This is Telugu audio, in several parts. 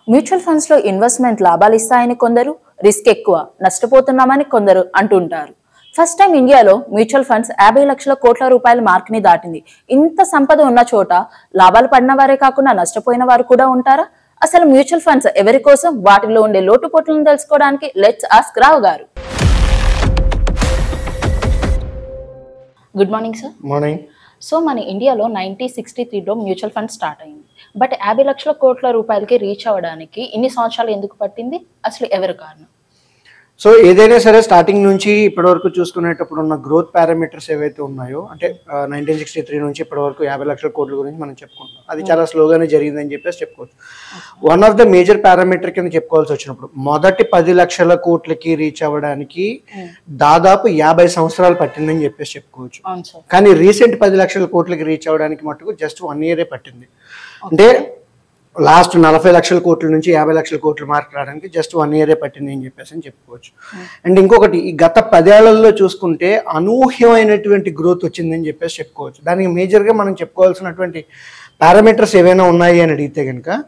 మ్యూచువల్ ఫండ్స్ లో ఇన్వెస్ట్మెంట్ లాభాలు ఇస్తాయని కొందరు, రిస్క్ ఎక్కువ, నష్టపోతున్నామని కొందరు అంటుంటారు. ఫస్ట్ టైం ఇండియాలో మ్యూచువల్ ఫండ్స్ 50 లక్షల కోట్ల రూపాయల మార్క్ ని దాటింది. ఇంత సంపద ఉన్న చోట లాభాలు పడిన వారే కాకుండా నష్టపోయిన వారు కూడా ఉంటారా? అసలు మ్యూచువల్ ఫండ్స్ ఎవరి కోసం, వాటిలో ఉండే లోటుపోట్లను తెలుసుకోవడానికి లెట్స్ ఆస్క్ రావు గారు. Good morning sir. Morning. So మన ఇండియాలో 1963లో మ్యూచువల్ ఫండ్ స్టార్ట్ అయింది. బట్ 50 లక్షల కోట్ల రూపాయలకి రీచ్ అవ్వడానికి ఇన్ని సంవత్సరాలు ఎందుకు పట్టింది? అసలు ఎవరు కారణం? సో ఏదైనా సరే స్టార్టింగ్ నుంచి ఇప్పటి వరకు చూసుకునేటప్పుడు ఉన్న గ్రోత్ పారామీటర్స్ ఏవైతే ఉన్నాయో, అంటే 1963 నుంచి ఇప్పటి వరకు 50 లక్షల కోట్ల గురించి మనం చెప్పుకుంటాం. అది చాలా స్లోగానే జరిగిందని చెప్పేసి చెప్పుకోవచ్చు. One of the major parameter కింద చెప్పుకోవాల్సి వచ్చినప్పుడు మొదటి 10 లక్షల కోట్లకి రీచ్ అవ్వడానికి దాదాపు 50 సంవత్సరాలు పట్టిందని చెప్పేసి చెప్పుకోవచ్చు. కానీ రీసెంట్ 10 లక్షల కోట్లకి రీచ్ అవ్వడానికి మటుకు జస్ట్ 1 year పట్టింది. అంటే లాస్ట్ 40 లక్షల కోట్ల నుంచి 50 లక్షల కోట్ల మార్క్ రావడానికి జస్ట్ 1 year పట్టింది అని చెప్పేసి అని చెప్పుకోవచ్చు. అండ్ ఇంకొకటి, ఈ గత 10 ఏళ్లలో చూసుకుంటే అనూహ్యమైనటువంటి గ్రోత్ వచ్చిందని చెప్పేసి చెప్పుకోవచ్చు. దానికి మేజర్గా మనం చెప్పుకోవాల్సినటువంటి పారామీటర్స్ ఏవైనా ఉన్నాయి అని అడిగితే కనుక,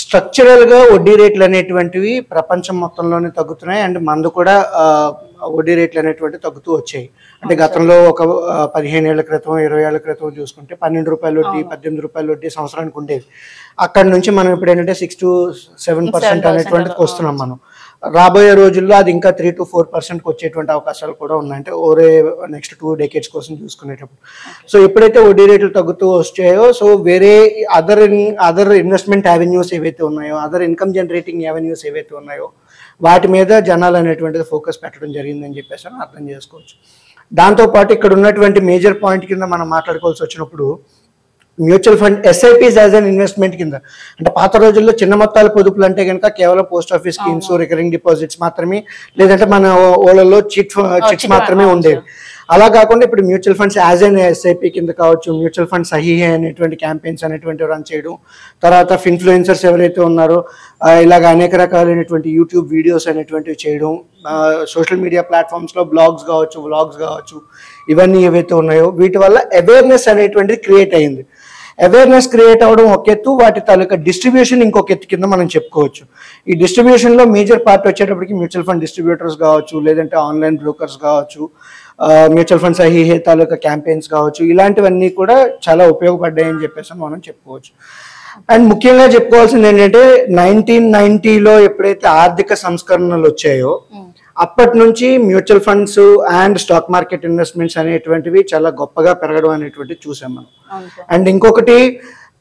స్ట్రక్చరల్గా వడ్డీ రేట్లు అనేటువంటివి ప్రపంచం మొత్తంలోనే తగ్గుతున్నాయి. అండ్ మందు కూడా వడ్డీ రేట్లు అనేటువంటి తగ్గుతూ వచ్చాయి. అంటే గతంలో ఒక 15 ఏళ్ల క్రితం, 20 ఏళ్ల క్రితం చూసుకుంటే 12 రూపాయల వడ్డీ, 18 రూపాయల వడ్డీ సంవత్సరానికి ఉండేది. అక్కడ నుంచి మనం ఇప్పుడు ఏంటంటే 6 to 7% అనేటువంటికి వస్తున్నాం. మనం రాబోయే రోజుల్లో అది ఇంకా 3 to 4% వచ్చేటువంటి అవకాశాలు కూడా ఉన్నాయి. అంటే ఓరే నెక్స్ట్ 2 decades కోసం చూసుకునేటప్పుడు. సో ఎప్పుడైతే వడ్డీ రేట్లు తగ్గుతూ వచ్చాయో, సో వేరే అదర్ ఇన్వెస్ట్మెంట్ యావెన్యూస్ ఏవైతే ఉన్నాయో, అదర్ ఇన్కమ్ జనరేటింగ్ యావెన్యూస్ ఏవైతే ఉన్నాయో, వాటి మీద జనాలు అనేటువంటిది ఫోకస్ పెట్టడం జరిగిందని చెప్పేసి అర్థం చేసుకోవచ్చు. దాంతోపాటు ఇక్కడ ఉన్నటువంటి మేజర్ పాయింట్ కింద మనం మాట్లాడుకోవాల్సి వచ్చినప్పుడు, mutual fund SIPs as an investment కింద, అంటే పాత రోజుల్లో చిన్న మొత్తాల పొదుపులు అంటే కనుక కేవలం post office schemes, recurring deposits మాత్రమే, లేదంటే మన ఓళ్ళలో చిట్స్ మాత్రమే ఉండేవి. అలా కాకుండా ఇప్పుడు mutual funds as an SIP కింద కావచ్చు, మ్యూచువల్ ఫండ్ సహీ అనేటువంటి క్యాంపెయిన్స్ అనేటువంటి రన్ చేయడం, తర్వాత ఇన్ఫ్లుయెన్సర్స్ ఎవరైతే ఉన్నారో ఇలాగ అనేక రకాలైనటువంటి యూట్యూబ్ వీడియోస్ అనేటువంటివి చేయడం, సోషల్ మీడియా ప్లాట్ఫామ్స్లో బ్లాగ్స్ కావచ్చు, వ్లాగ్స్ కావచ్చు, ఇవన్నీ ఏవైతే ఉన్నాయో వీటి వల్ల అవేర్నెస్ అనేటువంటిది క్రియేట్ అయింది. అవేర్నెస్ క్రియేట్ అవ్వడం ఒక ఎత్తు, వాటి తాలూకా డిస్ట్రిబ్యూషన్ ఇంకొక ఎత్తు కింద మనం చెప్పుకోవచ్చు. ఈ డిస్ట్రిబ్యూషన్లో మేజర్ పార్ట్ వచ్చేటప్పటికి మ్యూచువల్ ఫండ్ డిస్ట్రిబ్యూటర్స్ కావచ్చు, లేదంటే ఆన్లైన్ బ్రోకర్స్ కావచ్చు, మ్యూచువల్ ఫండ్ సహీ తాలూకా క్యాంపెయిన్స్ కావచ్చు, ఇలాంటివన్నీ కూడా చాలా ఉపయోగపడ్డాయని చెప్పేసి మనం చెప్పుకోవచ్చు. అండ్ ముఖ్యంగా చెప్పుకోవాల్సింది ఏంటంటే, 1990లో ఎప్పుడైతే ఆర్థిక సంస్కరణలు వచ్చాయో అప్పటి నుంచి mutual funds and stock market investments అనేటువంటివి చాలా గొప్పగా పెరగడం అనేటువంటివి చూసాం మనం. అండ్ ఇంకొకటి,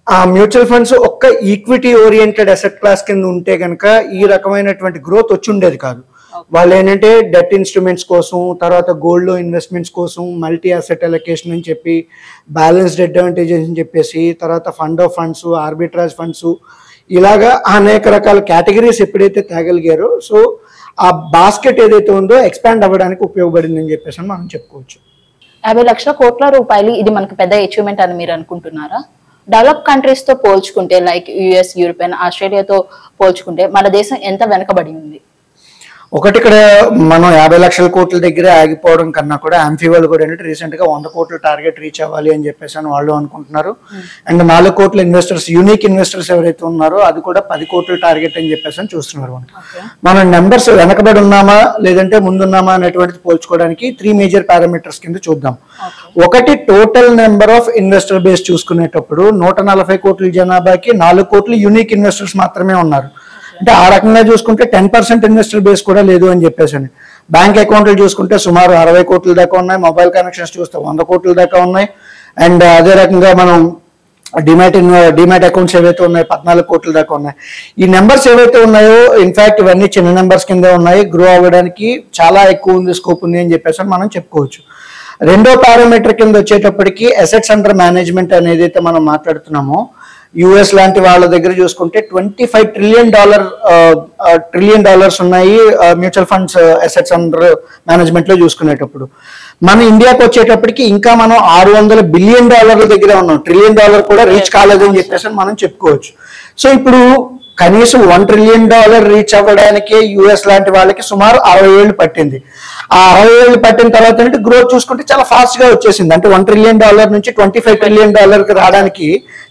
ఆ మ్యూచువల్ ఫండ్స్ ఒక్క ఈక్విటీ ఓరియంటెడ్ అసెట్ క్లాస్ కింద ఉంటే కనుక ఈ రకమైనటువంటి గ్రోత్ వచ్చి ఉండేది కాదు. వాళ్ళు ఏంటంటే డెట్ ఇన్స్ట్రుమెంట్స్ కోసం, తర్వాత గోల్డ్లో ఇన్వెస్ట్మెంట్స్ కోసం, మల్టీ అసెట్ అలొకేషన్ అని చెప్పి, బ్యాలెన్స్డ్ అడ్వాంటేజెస్ అని చెప్పేసి, తర్వాత fund of funds, arbitrage funds, ఇలాగా అనేక రకాల కేటగిరీస్ ఎప్పుడైతే తేగలిగారో, సో ఆ బాస్కెట్ ఏదైతే ఉందో ఎక్స్పాండ్ అవ్వడానికి ఉపయోగపడిందని చెప్పేసి మనం చెప్పుకోవచ్చు. 50 లక్షల కోట్ల రూపాయలు ఇది మనకు పెద్ద అచీవ్మెంట్ అని మీరు అనుకుంటున్నారా? డెవలప్ కంట్రీస్ తో పోల్చుకుంటే, లైక్ యుఎస్, యూరోపియన్, ఆస్ట్రేలియాతో పోల్చుకుంటే మన దేశం ఎంత వెనకబడి ఉంది? ఒకటి, ఇక్కడ మనం 50 లక్షల కోట్ల దగ్గర ఆగిపోవడం కన్నా కూడా ఆంఫీ వాళ్ళు కూడా ఏంటంటే రీసెంట్గా 100 కోట్ల టార్గెట్ రీచ్ అవ్వాలి అని చెప్పేసి అని వాళ్ళు అనుకుంటున్నారు. అండ్ 4 కోట్ల ఇన్వెస్టర్స్, యూనిక్ ఇన్వెస్టర్స్ ఎవరైతే ఉన్నారో అది కూడా 10 కోట్ల టార్గెట్ అని చెప్పేసి అని చూస్తున్నారు. మనం నెంబర్స్ వెనకబడి ఉన్నామా లేదంటే ముందున్నామా అనేటువంటిది పోల్చుకోవడానికి 3 మేజర్ పారామీటర్స్ కింద చూద్దాం. ఒకటి, total number of investor base చూసుకునేటప్పుడు 140 కోట్ల జనాభాకి 4 కోట్ల యూనిక్ ఇన్వెస్టర్స్ మాత్రమే ఉన్నారు. అంటే ఆ రకంగా చూసుకుంటే 10% ఇన్వెస్టర్ బేస్ కూడా లేదు అని చెప్పేసి. బ్యాంక్ అకౌంట్లు చూసుకుంటే సుమారు 60 కోట్ల దాకా ఉన్నాయి, మొబైల్ కనెక్షన్స్ చూస్తే 100 కోట్ల దాకా ఉన్నాయి. అండ్ అదే రకంగా మనం డిమాట్ అకౌంట్స్ ఏవైతే ఉన్నాయో 14 కోట్ల దాకా ఉన్నాయి. ఈ నెంబర్స్ ఏవైతే ఉన్నాయో ఇన్ఫాక్ట్ ఇవన్నీ చిన్న నెంబర్స్ కిందే ఉన్నాయి, గ్రో అవ్వడానికి చాలా ఎక్కువ ఉంది, స్కోప్ ఉంది అని చెప్పేసి మనం చెప్పుకోవచ్చు. రెండో పారామీటర్ కింద వచ్చేటప్పటికి అసెట్స్ అండర్ మేనేజ్మెంట్ అనేది అయితే మనం మాట్లాడుతున్నామో, యుఎస్ లాంటి వాళ్ళ దగ్గర చూసుకుంటే $25 ట్రిలియన్ ఉన్నాయి mutual funds assets under management లో చూసుకునేటప్పుడు. మన ఇండియాకి వచ్చేటప్పటికి ఇంకా మనం $600 బిలియన్ దగ్గర ఉన్నాం, $1 ట్రిలియన్ కూడా రీచ్ కాలేదని చెప్పేసి మనం చెప్పుకోవచ్చు. సో ఇప్పుడు కనీసం $1 ట్రిలియన్ రీచ్ అవ్వడానికి యుఎస్ లాంటి వాళ్ళకి సుమారు 60 ఏళ్ళు పట్టింది. ఆ 60 ఏళ్ళు పట్టిన తర్వాత గ్రోత్ చూసుకుంటే చాలా ఫాస్ట్ గా వచ్చేసింది. అంటే $1 ట్రిలియన్ నుంచి $25 ట్రిలియన్ రావడానికి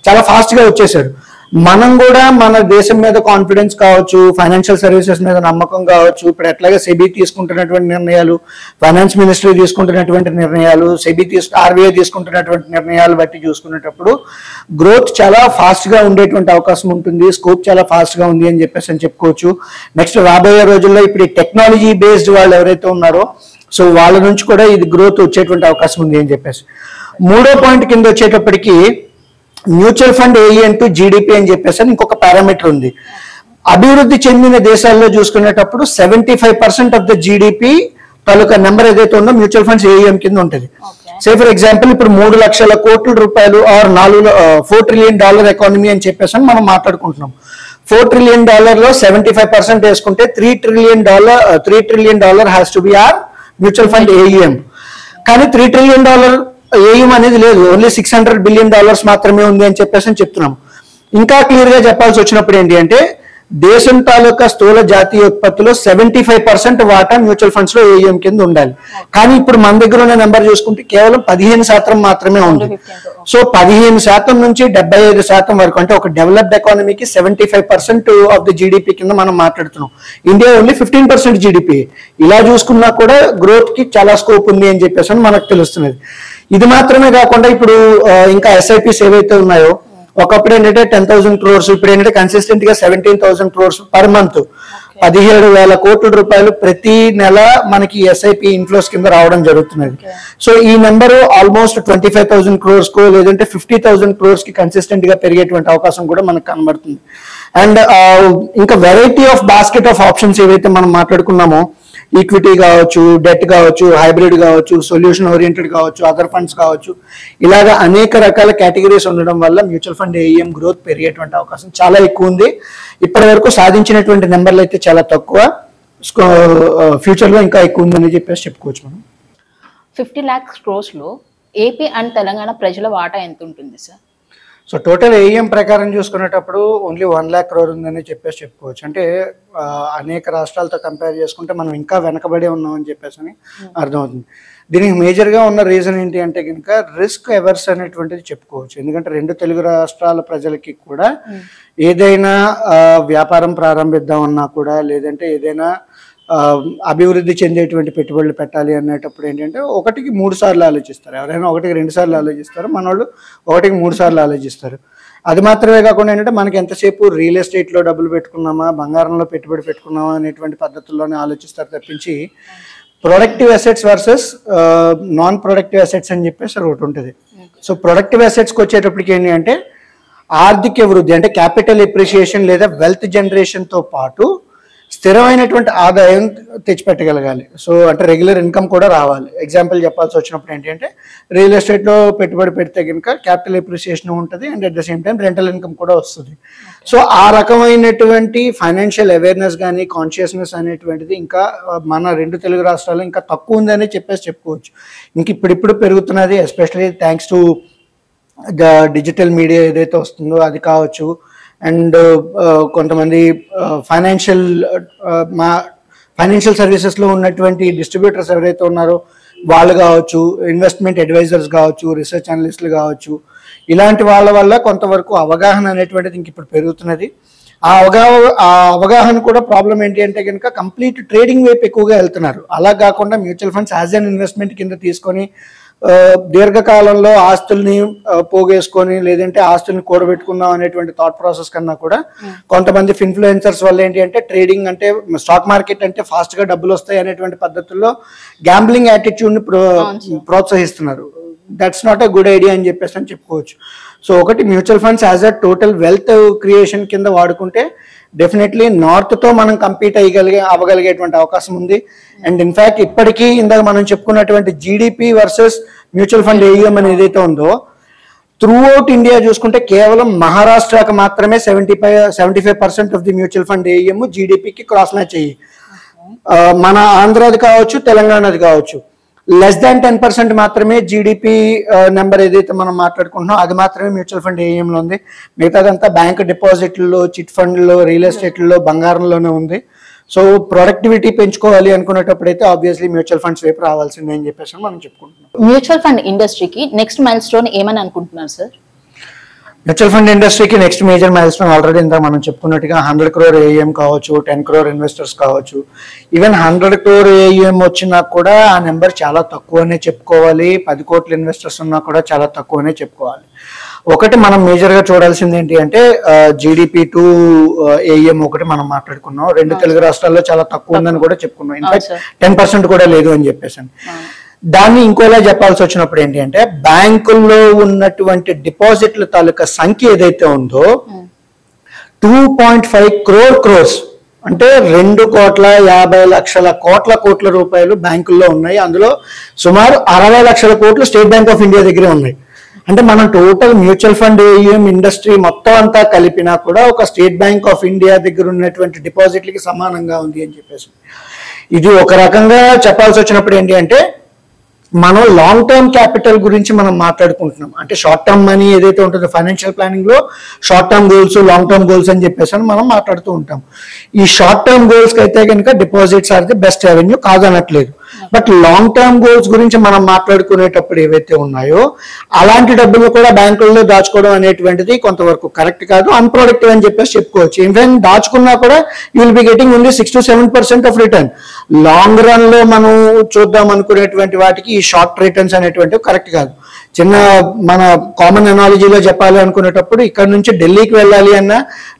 చాలా ఫాస్ట్ గా వచ్చేసారు. మనం కూడా మన దేశం మీద కాన్ఫిడెన్స్ కావచ్చు, ఫైనాన్షియల్ సర్వీసెస్ మీద నమ్మకం కావచ్చు, ఇప్పుడు ఎట్లాగే సెబీ తీసుకుంటున్నటువంటి నిర్ణయాలు, ఫైనాన్స్ మినిస్ట్రీ తీసుకుంటున్నటువంటి నిర్ణయాలు, ఆర్బీఐ తీసుకుంటున్నటువంటి నిర్ణయాలు బట్టి చూసుకునేటప్పుడు గ్రోత్ చాలా ఫాస్ట్గా ఉండేటువంటి అవకాశం ఉంటుంది, స్కోప్ చాలా ఫాస్ట్గా ఉంది అని చెప్పుకోవచ్చు. నెక్స్ట్ రాబోయే రోజుల్లో ఇప్పుడు టెక్నాలజీ బేస్డ్ వాళ్ళు ఎవరైతే ఉన్నారో సో వాళ్ళ నుంచి కూడా ఇది గ్రోత్ వచ్చేటువంటి అవకాశం ఉంది అని చెప్పేసి. మూడో పాయింట్ కింద వచ్చేటప్పటికి మ్యూచువల్ ఫండ్ ఏఈఎం టు జీడిపి అని చెప్పేసి ఇంకొక పారామీటర్ ఉంది. అభివృద్ధి చెందిన దేశాల్లో చూసుకునేటప్పుడు 75% of the GDP taluka number ఏదైతే ఉందో మ్యూచువల్ ఫండ్స్ ఏఈఎం కింద ఉంటుంది. సే ఫర్ ఎగ్జాంపుల్ ఇప్పుడు 3 లక్షల కోట్ల రూపాయలు ఆర్ 4 ట్రిలియన్ డాలర్ ఎకానమీ అని చెప్పేసి మనం మాట్లాడుకుంటున్నాం. $4 ట్రిలియన్ లో 75% వేసుకుంటే $3 trillion has to be are mutual fund AUM. కానీ $3 ట్రిలియన్ ఏఎం అనేది లేదు, ఓన్లీ $600 బిలియన్ మాత్రమే ఉంది అని చెప్పేసి చెప్తున్నాం. ఇంకా క్లియర్ గా చెప్పాల్సి వచ్చినప్పుడు ఏంటి అంటే దేశం తాలూకా స్థూల జాతీయోత్పత్తిలో 75% వాటా మ్యూచువల్ ఫండ్స్ లో ఏఎం కింద ఉండాలి. కానీ ఇప్పుడు మన దగ్గర ఉన్న నెంబర్ చూసుకుంటే కేవలం 15% మాత్రమే ఉంది. సో 15% నుంచి 75% వరకు, అంటే ఒక డెవలప్డ్ ఎకానమీకి 75% ఆఫ్ ది జీడిపి కింద మనం మాట్లాడుతున్నాం. India only 15% GDP. ఇలా చూసుకున్నా కూడా గ్రోత్ కి చాలా స్కోప్ ఉంది అని చెప్పేసి మనకు తెలుస్తున్నది. ఇది మాత్రమే కాకుండా ఇప్పుడు ఇంకా ఎస్ఐపిస్ ఏవైతే ఉన్నాయో ఒకప్పుడు ఏంటంటే 10,000 crores, ఇప్పుడు ఏంటంటే కన్సిస్టెంట్ గా 17,000 crores పర్ మంత్, 17,000 కోట్ల రూపాయలు ప్రతి నెల మనకి ఎస్ఐపి ఇన్ఫ్లోస్ కింద రావడం జరుగుతున్నది. సో ఈ నెంబర్ ఆల్మోస్ట్ 25,000 crores కో లేదంటే 50,000 crores కి కన్సిస్టెంట్ గా పెరిగేటువంటి అవకాశం కూడా మనకు కనబడుతుంది. అండ్ ఇంకా variety of basket of options ఏవైతే మనం మాట్లాడుకున్నామో, ఈక్విటీ కావచ్చు, డెట్ కావచ్చు, హైబ్రిడ్ కావచ్చు, సొల్యూషన్ ఓరియంటెడ్ కావచ్చు, అదర్ ఫండ్స్ కావచ్చు, ఇలాగా అనేక రకాల కేటగిరీస్ ఉండడం వల్ల మ్యూచువల్ ఫండ్ ఏఈఎం గ్రోత్ పెరిగేటువంటి అవకాశం చాలా ఎక్కువ ఉంది. ఇప్పటి వరకు సాధించినటువంటి నెంబర్లు అయితే చాలా తక్కువ, ఫ్యూచర్ లో ఇంకా ఎక్కువ ఉందని చెప్పేసి చెప్పుకోవచ్చు మనం. 50 lakhs crores లో ఏపీ అండ్ తెలంగాణ ప్రజల వాటా ఎంత ఉంటుంది సార్? సో టోటల్ ఏఎం ప్రకారం చూసుకునేటప్పుడు ఓన్లీ 1 lakh crore ఉందని చెప్పేసి చెప్పుకోవచ్చు. అంటే అనేక రాష్ట్రాలతో కంపేర్ చేసుకుంటే మనం ఇంకా వెనకబడి ఉన్నాం అని చెప్పేసి అర్థమవుతుంది. దీనికి మేజర్గా ఉన్న రీజన్ ఏంటి అంటే కనుక రిస్క్ ఎవర్స్ అనేటువంటిది చెప్పుకోవచ్చు. ఎందుకంటే 2 తెలుగు రాష్ట్రాల ప్రజలకి కూడా ఏదైనా వ్యాపారం ప్రారంభిద్దామన్నా కూడా, లేదంటే ఏదైనా అభివృద్ధి చెందేటువంటి పెట్టుబడులు పెట్టాలి అనేటప్పుడు ఏంటంటే 1కి 3 సార్లు ఆలోచిస్తారు. ఎవరైనా 1కి 2 సార్లు ఆలోచిస్తారు, మన వాళ్ళు 1కి 3 సార్లు ఆలోచిస్తారు. అది మాత్రమే కాకుండా ఏంటంటే మనకి ఎంతసేపు రియల్ ఎస్టేట్లో డబ్బులు పెట్టుకున్నామా, బంగారంలో పెట్టుబడి పెట్టుకున్నామా అనేటువంటి పద్ధతుల్లోనే ఆలోచిస్తారు తప్పించి productive assets versus non productive assets అని చెప్పేసి ఒకటి ఉంటుంది. సో ప్రొడక్టివ్ అసెట్స్కి వచ్చేటప్పటికి ఏంటి అంటే ఆర్థిక వృద్ధి, అంటే క్యాపిటల్ ఎప్రిషియేషన్ లేదా వెల్త్ జనరేషన్తో పాటు స్థిరమైనటువంటి ఆదాయం తెచ్చిపెట్టగలగాలి. సో అంటే రెగ్యులర్ ఇన్కమ్ కూడా రావాలి. ఎగ్జాంపుల్ చెప్పాల్సి వచ్చినప్పుడు ఏంటి అంటే రియల్ ఎస్టేట్లో పెట్టుబడి పెడితే కనుక క్యాపిటల్ ఎప్రిసియేషన్ ఉంటుంది and at the same time rental income కూడా వస్తుంది. సో ఆ రకమైనటువంటి ఫైనాన్షియల్ అవేర్నెస్ కానీ కాన్షియస్నెస్ అనేటువంటిది ఇంకా మన 2 తెలుగు రాష్ట్రాలు ఇంకా తక్కువ ఉందని చెప్పుకోవచ్చు. ఇంక ఇప్పుడిప్పుడు పెరుగుతున్నది, especially thanks to the digital media ఏదైతే వస్తుందో అది కావచ్చు. అండ్ కొంతమంది ఫైనాన్షియల్ సర్వీసెస్లో ఉన్నటువంటి డిస్ట్రిబ్యూటర్స్ ఎవరైతే ఉన్నారో వాళ్ళు కావచ్చు, ఇన్వెస్ట్మెంట్ అడ్వైజర్స్ కావచ్చు, రీసెర్చ్ అనలిస్టులు కావచ్చు, ఇలాంటి వాళ్ళ వల్ల కొంతవరకు అవగాహన అనేటువంటిది ఇంక ఇప్పుడు పెరుగుతున్నది. ఆ అవగాహన కూడా ప్రాబ్లం ఏంటి అంటే కనుక కంప్లీట్ ట్రేడింగ్ వైపు ఎక్కువగా వెళ్తున్నారు. అలా కాకుండా mutual funds as an investment కింద తీసుకొని దీర్ఘకాలంలో ఆస్తుల్ని పోగేసుకొని లేదంటే ఆస్తుల్ని కూడబెట్టుకుందాం అనేటువంటి థాట్ ప్రాసెస్ కన్నా కూడా కొంతమంది ఇన్ఫ్లుయెన్సర్స్ వల్ల ఏంటి అంటే ట్రేడింగ్ అంటే స్టాక్ మార్కెట్ అంటే ఫాస్ట్ గా డబ్బులు వస్తాయి అనేటువంటి పద్ధతుల్లో గ్యాంబ్లింగ్ యాటిట్యూడ్ ని ప్రోత్సహిస్తున్నారు. That's not a good idea అని చెప్పేసి చెప్పుకోవచ్చు. సో ఒకటి mutual funds as a total wealth creation కింద వాడుకుంటే డెఫినెట్లీ నార్త్తో మనం కంపీట్ అవ్వగలిగేటువంటి అవకాశం ఉంది. అండ్ ఇన్ఫ్యాక్ట్ ఇప్పటికీ ఇందాక మనం చెప్పుకున్నటువంటి జీడిపి వర్సెస్ మ్యూచువల్ ఫండ్ ఏఈఎం అని ఏదైతే ఉందో త్రూ అవుట్ ఇండియా చూసుకుంటే కేవలం మహారాష్ట్రకి మాత్రమే 75% of the mutual fund AEM జీడిపికి క్రాస్ మ్యాచ్ అయ్యి, మన ఆంధ్రాది కావచ్చు తెలంగాణది కావచ్చు లెస్ దాన్ 10% మాత్రమే జీడిపి నెంబర్ ఏదైతే మనం మాట్లాడుకుంటున్నాం అది మాత్రమే మ్యూచువల్ ఫండ్ ఏఎంలో ఉంది. మిగతాదంతా బ్యాంక్ డిపాజిట్లలో, చిట్ ఫండ్లో, రియల్ ఎస్టేట్లో, బంగారంలోనే ఉంది. సో ప్రొడక్టివిటీ పెంచుకోవాలి అనుకునేటప్పుడు అయితే ఆబ్వియస్లీ మ్యూచువల్ ఫండ్స్ వైపు రావాల్సిందే అని చెప్పేసి మనం చెప్పుకుంటున్నాం. మ్యూచువల్ ఫండ్ ఇండస్ట్రీకి నెక్స్ట్ మైల్ స్టోన్ ఏమని అనుకుంటున్నారు సార్? మ్యూచువల్ ఫండ్ ఇండస్ట్రీకి next major mile stone already ఇంత మనం చెప్పుకున్నట్టుగా 100 crore AUM కావచ్చు, 10 crore ఇన్వెస్టర్స్ కావచ్చు. ఈవెన్ 100 crore AUM వచ్చినా కూడా ఆ నెంబర్ చాలా తక్కువనే చెప్పుకోవాలి. 10 కోట్ల ఇన్వెస్టర్స్ ఉన్నా కూడా చాలా తక్కువనే చెప్పుకోవాలి. ఒకటి మనం మేజర్గా చూడాల్సింది ఏంటి అంటే GDP to AUM ఒకటి మనం మాట్లాడుకున్నాం. 2 తెలుగు రాష్ట్రాల్లో చాలా తక్కువ ఉందని కూడా చెప్పుకున్నాం. ఇన్ఫాక్ట్ 10% కూడా లేదు అని చెప్పేసి. దాన్ని ఇంకోలా చెప్పాల్సి వచ్చినప్పుడు ఏంటి అంటే బ్యాంకుల్లో ఉన్నటువంటి డిపాజిట్ల తాలూకా సంఖ్య ఏదైతే ఉందో 2.5 crores అంటే 2,50,00,000 కోట్ల రూపాయలు బ్యాంకుల్లో ఉన్నాయి. అందులో సుమారు 60 లక్షల కోట్లు స్టేట్ బ్యాంక్ ఆఫ్ ఇండియా దగ్గరే ఉన్నాయి. అంటే మనం total mutual fund AUM industry మొత్తం అంతా కలిపినా కూడా ఒక స్టేట్ బ్యాంక్ ఆఫ్ ఇండియా దగ్గర ఉన్నటువంటి డిపాజిట్లకి సమానంగా ఉంది అని చెప్పేసి. ఇది ఒక రకంగా చెప్పాల్సి వచ్చినప్పుడు ఏంటి అంటే మనం లాంగ్ టర్మ్ క్యాపిటల్ గురించి మనం మాట్లాడుకుంటున్నాం. అంటే షార్ట్ టర్మ్ మనీ ఏదైతే ఉంటుందో ఫైనాన్షియల్ ప్లానింగ్ లో short term goals, long term goals అని చెప్పేసి మనం మాట్లాడుతూ ఉంటాం. ఈ షార్ట్ టర్మ్ గోల్స్ కి అయితే కనుక deposits are the best revenue కాదనట్లేదు. బట్ లాంగ్ టర్మ్ గోల్స్ గురించి మనం మాట్లాడుకునేటప్పుడు ఏవైతే ఉన్నాయో అలాంటి డబ్బులు కూడా బ్యాంకుల్లో దాచుకోవడం అనేటువంటిది కొంతవరకు కరెక్ట్ కాదు, అన్ప్రొడక్టివ్ అని చెప్పేసి చెప్పుకోవచ్చు. ఈవెన్ దాచుకున్నా కూడా you will be getting only 6 to 7% of return. Long run లో మనం చూద్దాం అనుకునేటువంటి వాటికి ఈ షార్ట్ రిటర్న్స్ అనేటువంటివి కరెక్ట్ కాదు. చిన్న మన కామన్ ఎనాలజీలో చెప్పాలి అనుకునేటప్పుడు ఇక్కడ నుంచి ఢిల్లీకి వెళ్ళాలి అన్నా,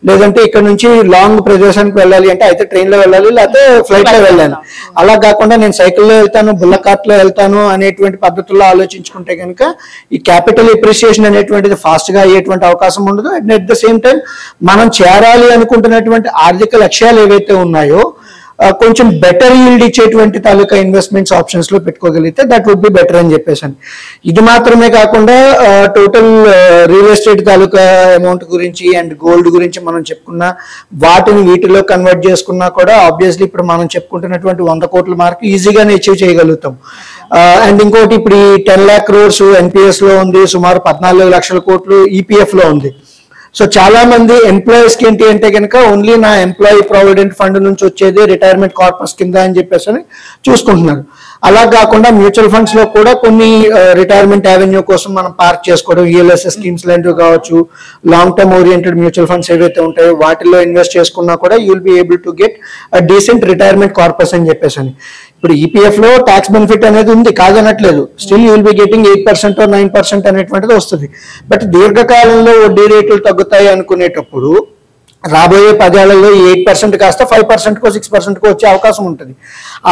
లేదంటే ఇక్కడ నుంచి లాంగ్ ప్రదేశానికి వెళ్ళాలి అంటే అయితే ట్రైన్లో వెళ్ళాలి, లేకపోతే ఫ్లైట్లో వెళ్ళాలి. అలా కాకుండా నేను సైకిల్లో వెళ్తాను, బుల్లెట్ కార్ట్లో వెళ్తాను అనేటువంటి పద్ధతుల్లో ఆలోచించుకుంటే కనుక ఈ క్యాపిటల్ ఎప్రిసియేషన్ అనేటువంటిది ఫాస్ట్ గా అయ్యేటువంటి అవకాశం ఉండదు. And at the same time మనం చేరాలి అనుకుంటున్నటువంటి ఆర్థిక లక్ష్యాలు ఏవైతే ఉన్నాయో కొంచెం బెటర్ ఈల్డ్ ఇచ్చేటువంటి తాలూకా ఇన్వెస్ట్మెంట్స్ ఆప్షన్స్ లో పెట్టుకోగలిగితే దట్ వుడ్ బి బెటర్ అని చెప్పేసాను. ఇది మాత్రమే కాకుండా టోటల్ రియల్ ఎస్టేట్ తాలూకా అమౌంట్ గురించి అండ్ గోల్డ్ గురించి మనం చెప్పుకున్నా, వాటిని వీటిలో కన్వర్ట్ చేసుకున్నా కూడా ఆబ్వియస్లీ ఇప్పుడు మనం చెప్పుకుంటున్నటువంటి 100 కోట్ల మార్క్ ఈజీగానే అచీవ్ చేయగలుగుతాం. అండ్ ఇంకోటి ఇప్పుడు ఈ 10 lakh crores NPS లో ఉంది, సుమారు 14 లక్షల కోట్లు EPF లో ఉంది. సో చాలా మంది ఎంప్లాయీస్ కి ఏంటి అంటే కనుక ఓన్లీ నా ఎంప్లాయీ ప్రావిడెంట్ ఫండ్ నుంచి వచ్చేది రిటైర్మెంట్ కార్పస్ కింద అని చెప్పేసి చూసుకుంటున్నారు. అలా కాకుండా మ్యూచువల్ ఫండ్స్ లో కూడా కొన్ని రిటైర్మెంట్ అవెన్యూ కోసం మనం పార్క్ చేసుకోవడం, ELSS స్కీమ్స్ లాంటివి కావచ్చు, long term oriented mutual funds ఏవైతే ఉంటాయో వాటిల్లో ఇన్వెస్ట్ చేసుకున్నా కూడా you will be able to get decent retirement corpus అని చెప్పేసి. ఇప్పుడు EPF లో ట్యాక్స్ బెనిఫిట్ అనేది ఉంది కాదనట్లేదు, still you will be getting 8% or 9% అనేటువంటిది వస్తుంది. బట్ దీర్ఘకాలంలో వడ్డీ రేట్లు తగ్గుతాయి అనుకునేటప్పుడు రాబోయే 10 ఏళ్లలో 8% కాస్త 5%కో 6%కో వచ్చే అవకాశం ఉంటుంది.